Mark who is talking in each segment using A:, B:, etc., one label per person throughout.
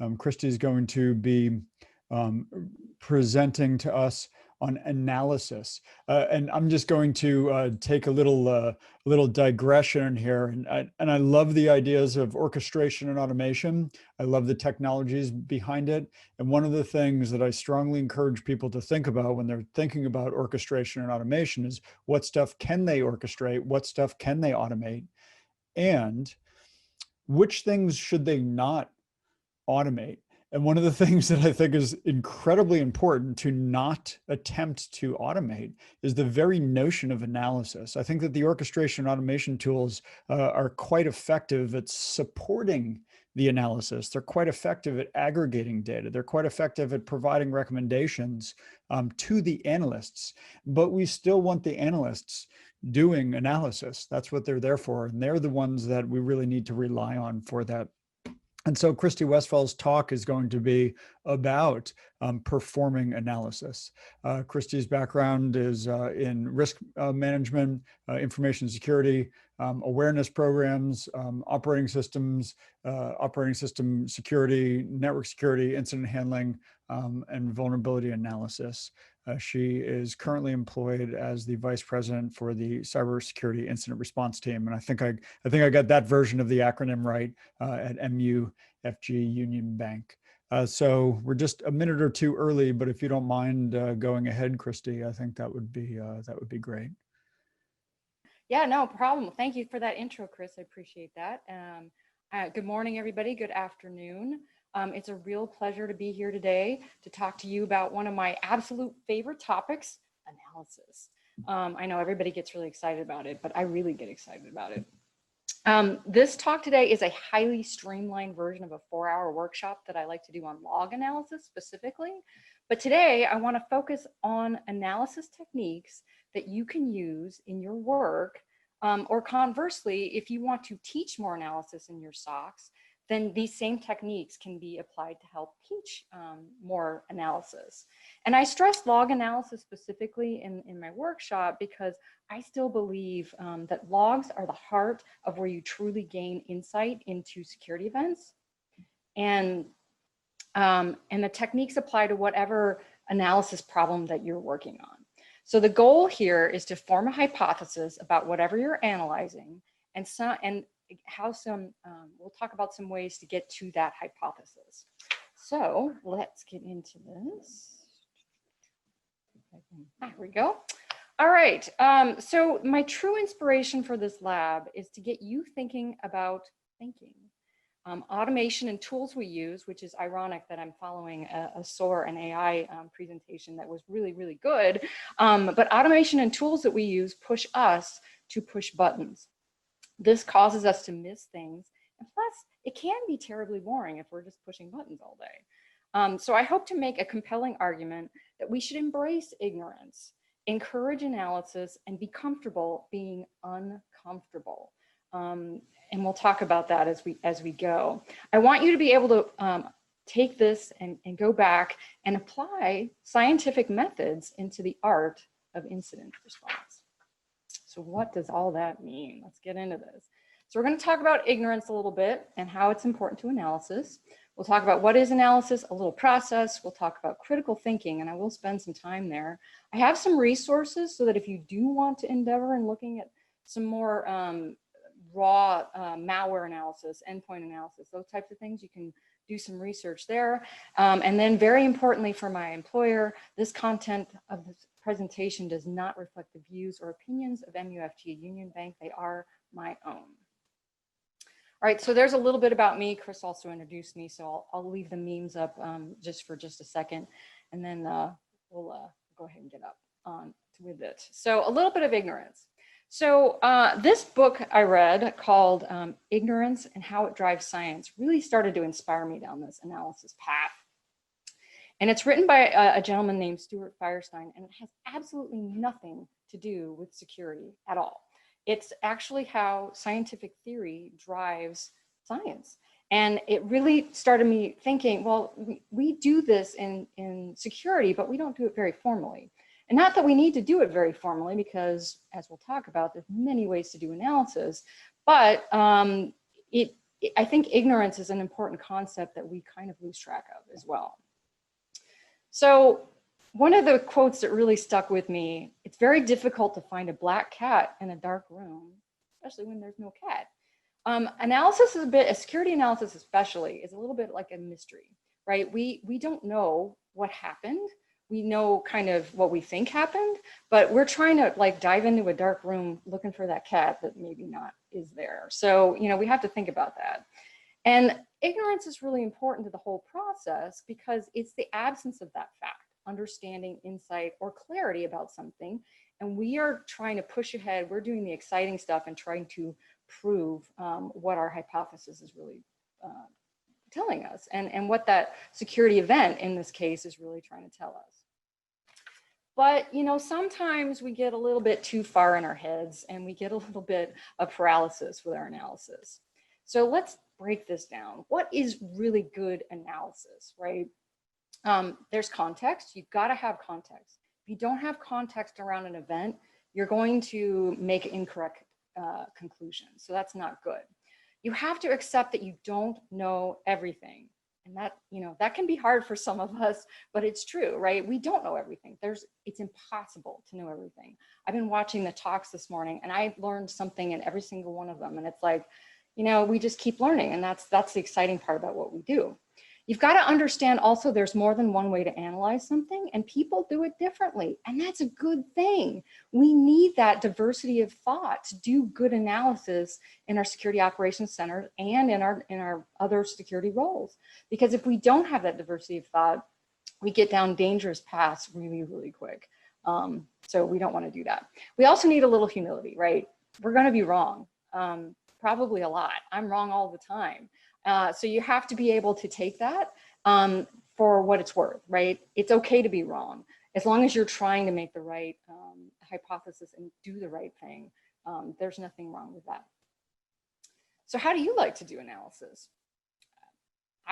A: Kristy is going to be presenting to us on analysis. And I'm just going to take a little digression here. And I love the ideas of orchestration and automation. I love the technologies behind it. And one of the things that I strongly encourage people to think about when they're thinking about orchestration and automation is what stuff can they orchestrate? What stuff can they automate? And which things should they not automate? And one of the things that I think is incredibly important to not attempt to automate is the very notion of analysis. I think that the orchestration and automation tools are quite effective at supporting the analysis. They're quite effective at aggregating data. They're quite effective at providing recommendations to the analysts, but we still want the analysts doing analysis. That's what they're there for. And they're the ones that we really need to rely on for that. And so Kristy Westphal's talk is going to be about performing analysis. Kristy's background is in risk management, information security, awareness programs, operating system security, network security, incident handling, and vulnerability analysis. She is currently employed as the vice president for the cybersecurity incident response team. And I think I got that version of the acronym right at MUFG Union Bank. So we're just a minute or two early, but if you don't mind going ahead, Kristy, I think that would be great.
B: Yeah, no problem. Thank you for that intro, Chris. I appreciate that. Good morning, everybody. Good afternoon. It's a real pleasure to be here today to talk to you about one of my absolute favorite topics, analysis. I know everybody gets really excited about it, but I really get excited about it. This talk today is a highly streamlined version of a 4-hour workshop that I like to do on log analysis specifically. But today I want to focus on analysis techniques that you can use in your work, or conversely, if you want to teach more analysis in your SOCs, then these same techniques can be applied to help teach more analysis. And I stress log analysis specifically in my workshop because I still believe that logs are the heart of where you truly gain insight into security events. And the techniques apply to whatever analysis problem that you're working on. So the goal here is to form a hypothesis about whatever you're analyzing, and we'll talk about some ways to get to that hypothesis. So let's get into this. There we go. All right. So my true inspiration for this lab is to get you thinking about thinking. Automation and tools we use, which is ironic that I'm following a SOAR and AI presentation that was really, really good. But automation and tools that we use push us to push buttons. This causes us to miss things. And plus, it can be terribly boring if we're just pushing buttons all day. So I hope to make a compelling argument that we should embrace ignorance, encourage analysis, and be comfortable being uncomfortable. And we'll talk about that as we go. I want you to be able to take this and go back and apply scientific methods into the art of incident response. So what does all that mean? Let's get into this. So we're going to talk about ignorance a little bit and how it's important to analysis. We'll talk about what is analysis, a little process. We'll talk about critical thinking, and I will spend some time there. I have some resources so that if you do want to endeavor in looking at some more raw malware analysis, endpoint analysis, those types of things, you can do some research there. And then very importantly for my employer, this content of this presentation does not reflect the views or opinions of MUFG Union Bank. They are my own. All right, so there's a little bit about me. Chris also introduced me, so I'll leave the memes up just for a second, and then we'll go ahead and get up on with it. So a little bit of ignorance. So this book I read called Ignorance and How It Drives Science really started to inspire me down this analysis path. And it's written by a gentleman named Stuart Firestein, and it has absolutely nothing to do with security at all. It's actually how scientific theory drives science. And it really started me thinking, well, we do this in security, but we don't do it very formally. And not that we need to do it very formally, because as we'll talk about, there's many ways to do analysis, but I think ignorance is an important concept that we kind of lose track of as well. So one of the quotes that really stuck with me, it's very difficult to find a black cat in a dark room, especially when there's no cat. Analysis is a security analysis especially, is a little bit like a mystery, right? We don't know what happened. We know kind of what we think happened, but we're trying to like dive into a dark room looking for that cat that maybe not is there. So, you know, we have to think about that. And ignorance is really important to the whole process because it's the absence of that fact, understanding, insight, or clarity about something. And we are trying to push ahead. We're doing the exciting stuff and trying to prove what our hypothesis is really telling us, and what that security event in this case is really trying to tell us. But, you know, sometimes we get a little bit too far in our heads and we get a little bit of paralysis with our analysis. So let's break this down. What is really good analysis, right? There's context. You've got to have context. If you don't have context around an event, you're going to make incorrect conclusions. So that's not good. You have to accept that you don't know everything. And that, you know, that can be hard for some of us, but it's true, right? We don't know everything. It's impossible to know everything. I've been watching the talks this morning and I learned something in every single one of them. And it's like, you know, we just keep learning. And that's the exciting part about what we do. You've got to understand also there's more than one way to analyze something and people do it differently. And that's a good thing. We need that diversity of thought to do good analysis in our security operations center and in our other security roles. Because if we don't have that diversity of thought, we get down dangerous paths really, really quick. So we don't want to do that. We also need a little humility, right? We're going to be wrong, probably a lot. I'm wrong all the time. So you have to be able to take that for what it's worth, right? It's okay to be wrong as long as you're trying to make the right hypothesis and do the right thing. There's nothing wrong with that. So how do you like to do analysis?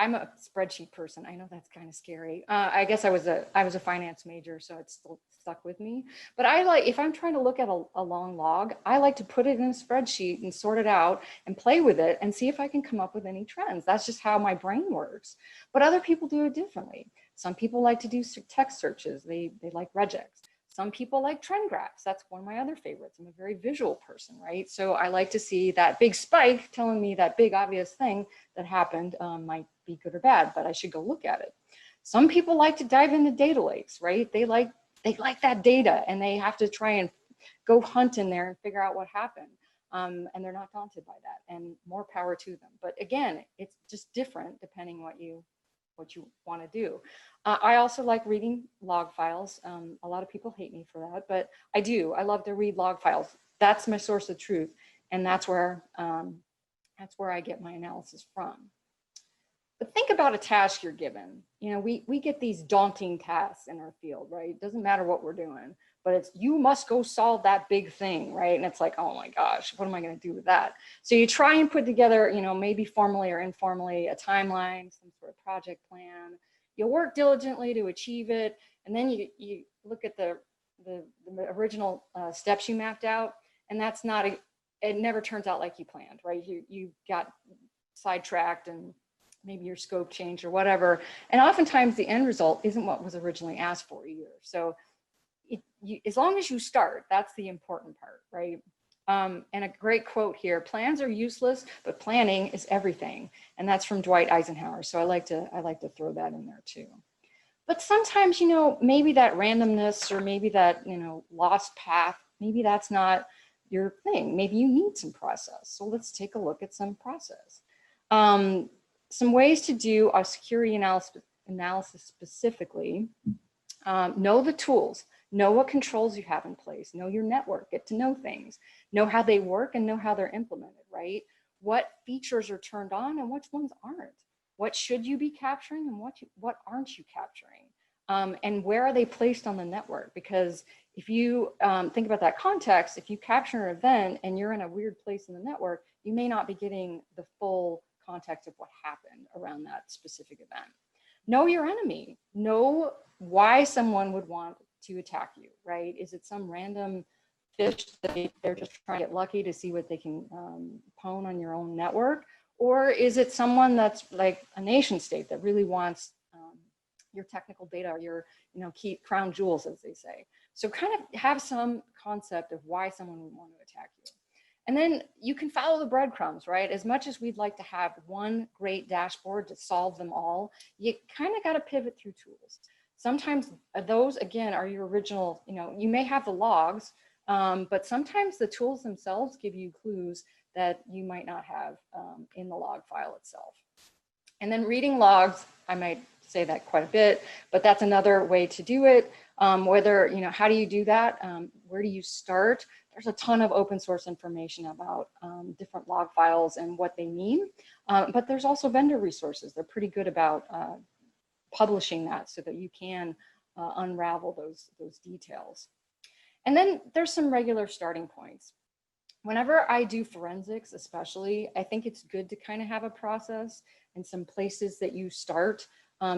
B: I'm a spreadsheet person. I know that's kind of scary. I guess I was a finance major, so it's still stuck with me. But I like, if I'm trying to look at a long log, I like to put it in a spreadsheet and sort it out and play with it and see if I can come up with any trends. That's just how my brain works. But other people do it differently. Some people like to do text searches. They like regex. Some people like trend graphs. That's one of my other favorites. I'm a very visual person, right? So I like to see that big spike telling me that big obvious thing that happened might be good or bad, but I should go look at it. Some people like to dive into data lakes, right? They like that data and they have to try and go hunt in there and figure out what happened. And they're not daunted by that, and more power to them. But again, it's just different depending what you want to do. I also like reading log files. A lot of people hate me for that, but I do. I love to read log files. That's my source of truth, and that's where I get my analysis from. But think about a task you're given. You know, we get these daunting tasks in our field, right? It doesn't matter what we're doing, but it's, you must go solve that big thing, right? And it's like, oh my gosh, what am I going to do with that? So you try and put together, you know, maybe formally or informally, a timeline, some sort of project plan. You'll work diligently to achieve it. And then you look at the original steps you mapped out, and that's not, it never turns out like you planned, right? You got sidetracked and maybe your scope changed or whatever. And oftentimes the end result isn't what was originally asked for either. So as long as you start, that's the important part, right? And a great quote here: plans are useless, but planning is everything. And that's from Dwight Eisenhower. So I like to throw that in there too. But sometimes, you know, maybe that randomness or maybe that, you know, lost path, maybe that's not your thing. Maybe you need some process. So let's take a look at some process. Some ways to do a security analysis specifically: know the tools, know what controls you have in place, know your network, get to know things, know how they work and know how they're implemented, right? What features are turned on and which ones aren't? What should you be capturing and what aren't you capturing? And where are they placed on the network? Because if you think about that context, if you capture an event and you're in a weird place in the network, you may not be getting the full context of what happened around that specific event. Know your enemy. Know why someone would want to attack you, right? Is it some random fish that they're just trying to get lucky to see what they can pwn on your own network? Or is it someone that's like a nation state that really wants your technical data, or your, key crown jewels, as they say? So kind of have some concept of why someone would want to attack you. And then you can follow the breadcrumbs, right? As much as we'd like to have one great dashboard to solve them all, you kind of got to pivot through tools. Sometimes those, again, are your original, you may have the logs, but sometimes the tools themselves give you clues that you might not have in the log file itself. And then reading logs, I might say that quite a bit, but that's another way to do it. Whether, how do you do that? Where do you start? There's a ton of open source information about different log files and what they mean, but there's also vendor resources. They're pretty good about publishing that so that you can unravel those details. And then there's some regular starting points. Whenever I do forensics, especially, I think it's good to kind of have a process and some places that you start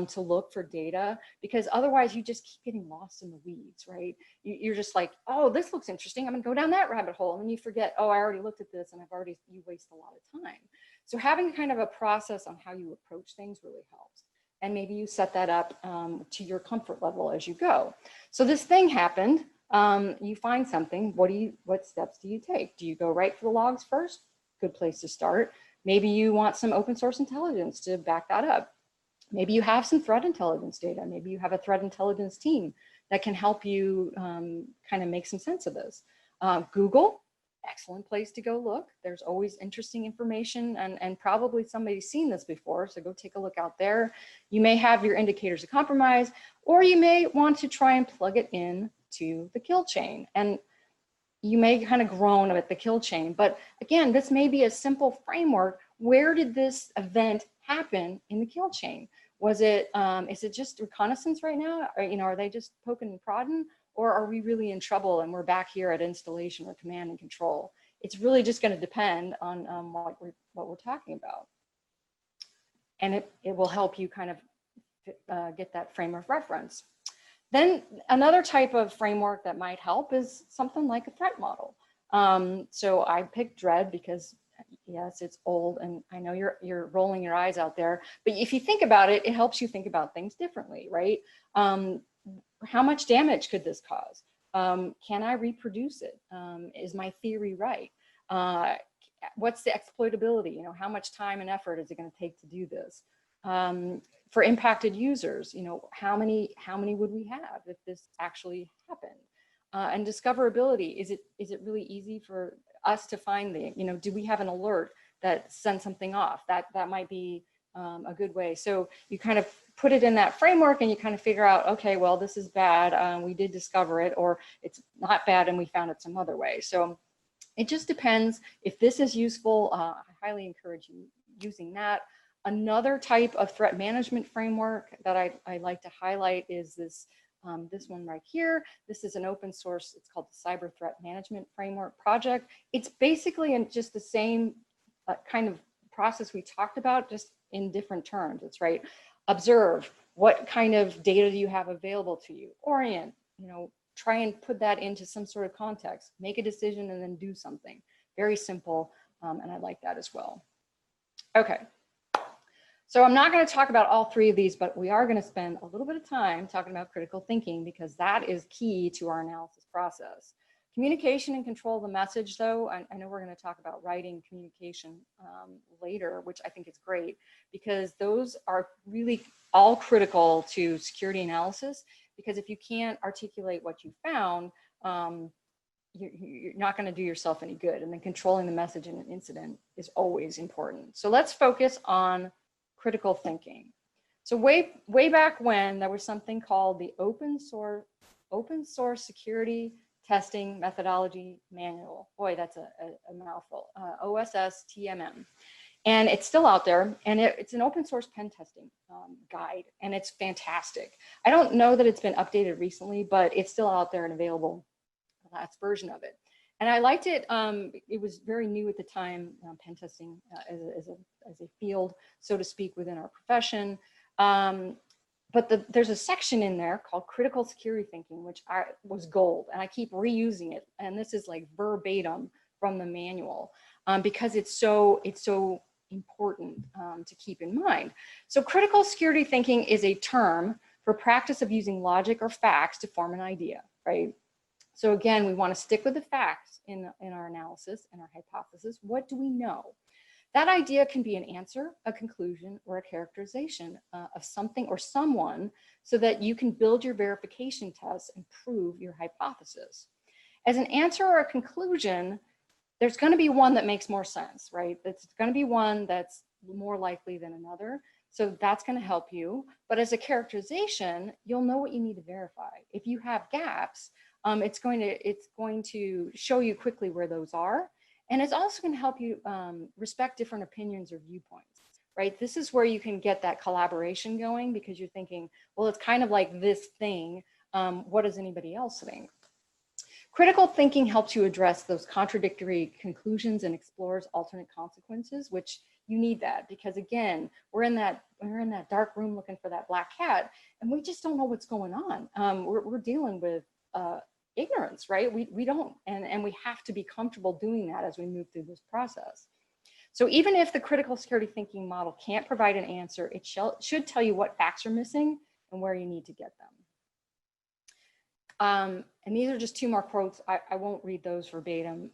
B: to look for data, because otherwise you just keep getting lost in the weeds, right? You're just like, oh, this looks interesting, I'm gonna go down that rabbit hole. And then you forget, oh, I already looked at this, and you waste a lot of time. So having kind of a process on how you approach things really helps. And maybe you set that up to your comfort level as you go. So this thing happened, you find something, what steps do you take? Do you go right for the logs first? Good place to start. Maybe you want some open source intelligence to back that up. Maybe you have some threat intelligence data. Maybe you have a threat intelligence team that can help you kind of make some sense of this. Google, excellent place to go look. There's always interesting information, and probably somebody's seen this before, so go take a look out there. You may have your indicators of compromise, or you may want to try and plug it in to the kill chain. And you may kind of groan at the kill chain, but again, this may be a simple framework. Where did this event happen in the kill chain? Was it, is it just reconnaissance right now? Or, are they just poking and prodding? Or are we really in trouble and we're back here at installation or command and control? It's really just going to depend on what we're talking about. And it will help you kind of get that frame of reference. Then another type of framework that might help is something like a threat model. So I picked DREAD because, yes, it's old, and I know you're rolling your eyes out there, but if you think about it, it helps you think about things differently, right? How much damage could this cause? Can I reproduce it? Is my theory right? What's the exploitability? How much time and effort is it going to take to do this? For impacted users, how many would we have if this actually happened? And discoverability, is it really easy for us to find do we have an alert that sends something off? That might be a good way. So you kind of put it in that framework and you kind of figure out, okay, well, this is bad, we did discover it, or it's not bad and we found it some other way. So it just depends. If this is useful, I highly encourage you using that. Another type of threat management framework that I like to highlight is this one right here. This is an open source, it's called the Cyber Threat Management Framework Project. It's basically in just the same kind of process we talked about, just in different terms. It's right. Observe, what kind of data do you have available to you? Orient, try and put that into some sort of context. Make a decision and then do something. Very simple, and I like that as well. Okay. So I'm not going to talk about all three of these, but we are going to spend a little bit of time talking about critical thinking, because that is key to our analysis process. Communication and control of the message, though, I know we're going to talk about writing communication later, which I think is great, because those are really all critical to security analysis, because if you can't articulate what you found, you're not going to do yourself any good. And then controlling the message in an incident is always important. So let's focus on critical thinking. So way back when, there was something called the Open Source Security Testing Methodology Manual. Boy, that's a mouthful. OSSTMM. And it's still out there, and it's an open source pen testing guide, and it's fantastic. I don't know that it's been updated recently, but it's still out there and available, the last version of it. And I liked it. It was very new at the time, pen testing as a field, so to speak, within our profession. But there's a section in there called critical security thinking, which was gold, and I keep reusing it. And this is like verbatim from the manual, because it's so important to keep in mind. So critical security thinking is a term for practice of using logic or facts to form an idea, right? So again, we want to stick with the facts in our analysis and our hypothesis. What do we know? That idea can be an answer, a conclusion, or a characterization of something or someone so that you can build your verification tests and prove your hypothesis. As an answer or a conclusion, there's going to be one that makes more sense, right? That's going to be one that's more likely than another. So that's going to help you. But as a characterization, you'll know what you need to verify. If you have gaps, it's going to show you quickly where those are. And it's also going to help you respect different opinions or viewpoints, right? This is where you can get that collaboration going because you're thinking, well, it's kind of like this thing. What does anybody else think? Critical thinking helps you address those contradictory conclusions and explores alternate consequences, which you need that because again, we're in that dark room looking for that black cat and we just don't know what's going on. We're dealing with ignorance, right? We don't, and we have to be comfortable doing that as we move through this process. So even if the critical security thinking model can't provide an answer, it should tell you what facts are missing and where you need to get them. And these are just two more quotes. I won't read those verbatim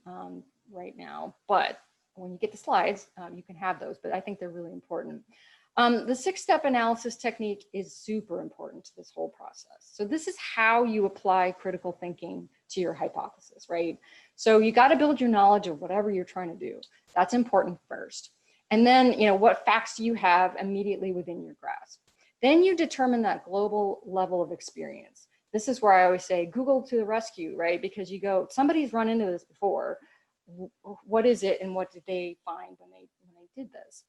B: right now, but when you get the slides, you can have those, but I think they're really important. The 6-step analysis technique is super important to this whole process. So this is how you apply critical thinking to your hypothesis, right? So you got to build your knowledge of whatever you're trying to do. That's important first. And then, what facts do you have immediately within your grasp? Then you determine that global level of experience. This is where I always say, Google to the rescue, right? Because you go, somebody's run into this before. What is it and what did they find when they did this?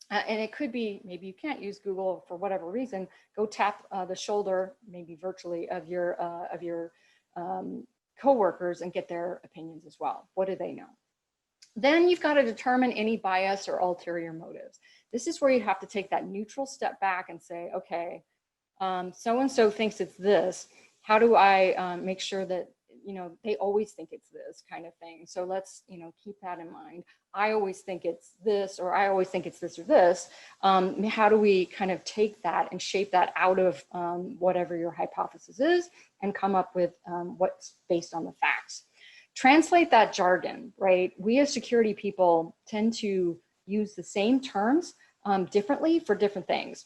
B: And it could be, maybe you can't use Google for whatever reason, go tap the shoulder, maybe virtually, of your coworkers and get their opinions as well. What do they know? Then you've got to determine any bias or ulterior motives. This is where you have to take that neutral step back and say, okay, so-and-so thinks it's this. How do I make sure that, they always think it's this kind of thing. So let's, keep that in mind. I always think it's this, or I always think it's this or this. How do we kind of take that and shape that out of whatever your hypothesis is and come up with what's based on the facts? Translate that jargon, right? We as security people tend to use the same terms differently for different things.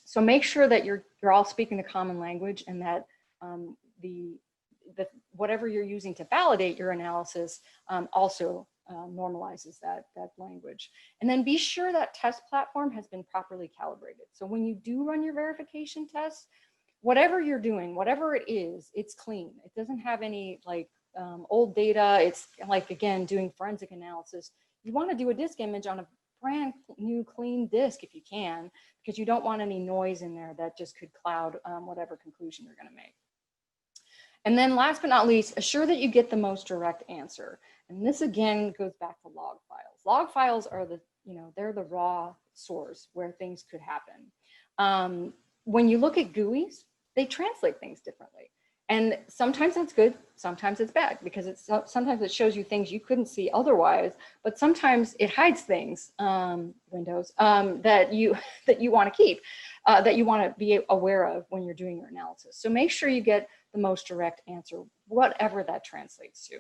B: So make sure that you're all speaking the common language and that whatever you're using to validate your analysis also normalizes that language. And then be sure that test platform has been properly calibrated. So when you do run your verification tests, whatever you're doing, whatever it is, it's clean. It doesn't have any old data. It's like, again, doing forensic analysis. You want to do a disk image on a brand new clean disk if you can, because you don't want any noise in there that just could cloud whatever conclusion you're going to make. And then last but not least, assure that you get the most direct answer. And this again goes back to log files. Log files are they're the raw source where things could happen. When you look at GUIs, they translate things differently. And sometimes that's good, sometimes it's bad, because sometimes it shows you things you couldn't see otherwise, but sometimes it hides things, Windows, that you want to keep, that you want to be aware of when you're doing your analysis. So make sure you get the most direct answer, whatever that translates to.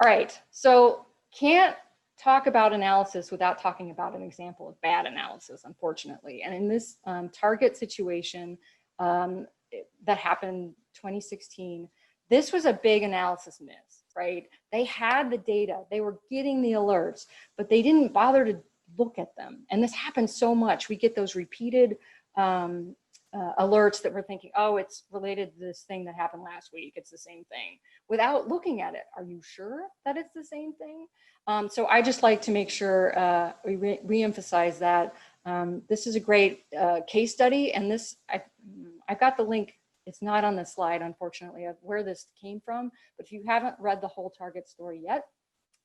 B: All right, so can't talk about analysis without talking about an example of bad analysis, unfortunately. And in this Target situation, that happened 2016, this was a big analysis miss, right? They had the data, they were getting the alerts, but they didn't bother to look at them. And this happens so much. We get those repeated alerts that we're thinking, oh, it's related to this thing that happened last week. It's the same thing, without looking at it. Are you sure that it's the same thing? So I just like to make sure we re-emphasize that. This is a great case study, and this, I've got the link. It's not on the slide, unfortunately, of where this came from, but if you haven't read the whole Target story yet,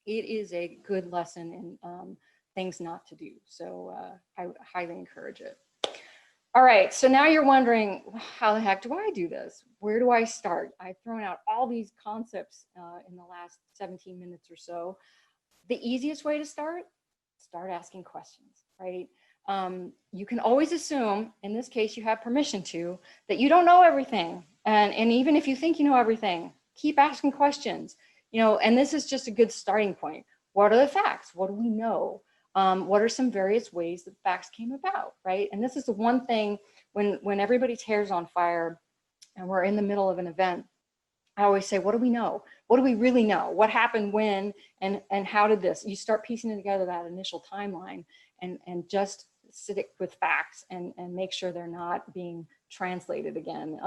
B: it is a good lesson in things not to do. So I highly encourage it. All right, so now you're wondering, how the heck do I do this? Where do I start? I've thrown out all these concepts in the last 17 minutes or so. The easiest way to start start asking questions, right? You can always assume, in this case, you have permission to, that you don't know everything. And even if you think you know everything, keep asking questions, you know, and this is just a good starting point. What are the facts? What do we know? What are some various ways that facts came about, right? And this is the one thing when everybody tears on fire and we're in the middle of an event, I always say, what do we know? What do we really know? What happened when, and how did this? You start piecing together that initial timeline and just stick with facts and make sure they're not being translated again,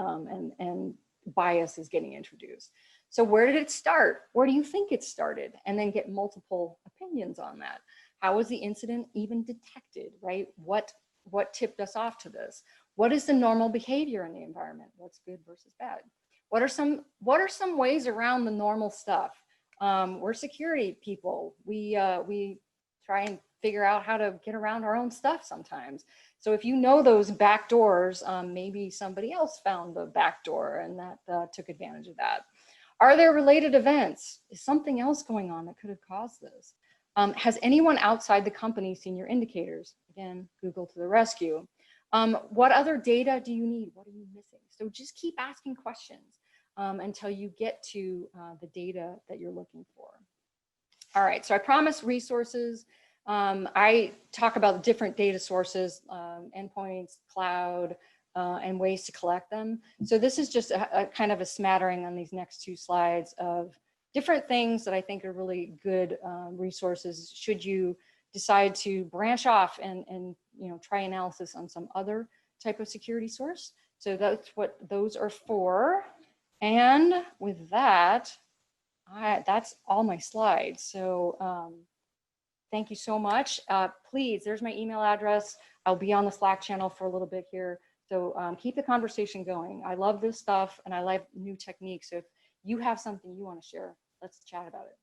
B: and bias is getting introduced. So where did it start? Where do you think it started? And then get multiple opinions on that. How was the incident even detected, right? What tipped us off to this? What is the normal behavior in the environment? What's good versus bad? What are some ways around the normal stuff? We're security people. We try and figure out how to get around our own stuff sometimes. So if you know those back doors, maybe somebody else found the back door and that took advantage of that. Are there related events? Is something else going on that could have caused this? Has anyone outside the company seen your indicators? Again, Google to the rescue. What other data do you need? What are you missing? So just keep asking questions until you get to the data that you're looking for. All right, so I promised resources. I talk about different data sources, endpoints, cloud, and ways to collect them. So this is just a kind of a smattering on these next two slides of different things that I think are really good resources should you decide to branch off and you know, try analysis on some other type of security source. So that's what those are for. And with that, that's all my slides. So thank you so much. Please, there's my email address. I'll be on the Slack channel for a little bit here. So keep the conversation going. I love this stuff and I like new techniques. So if you have something you want to share, let's chat about it.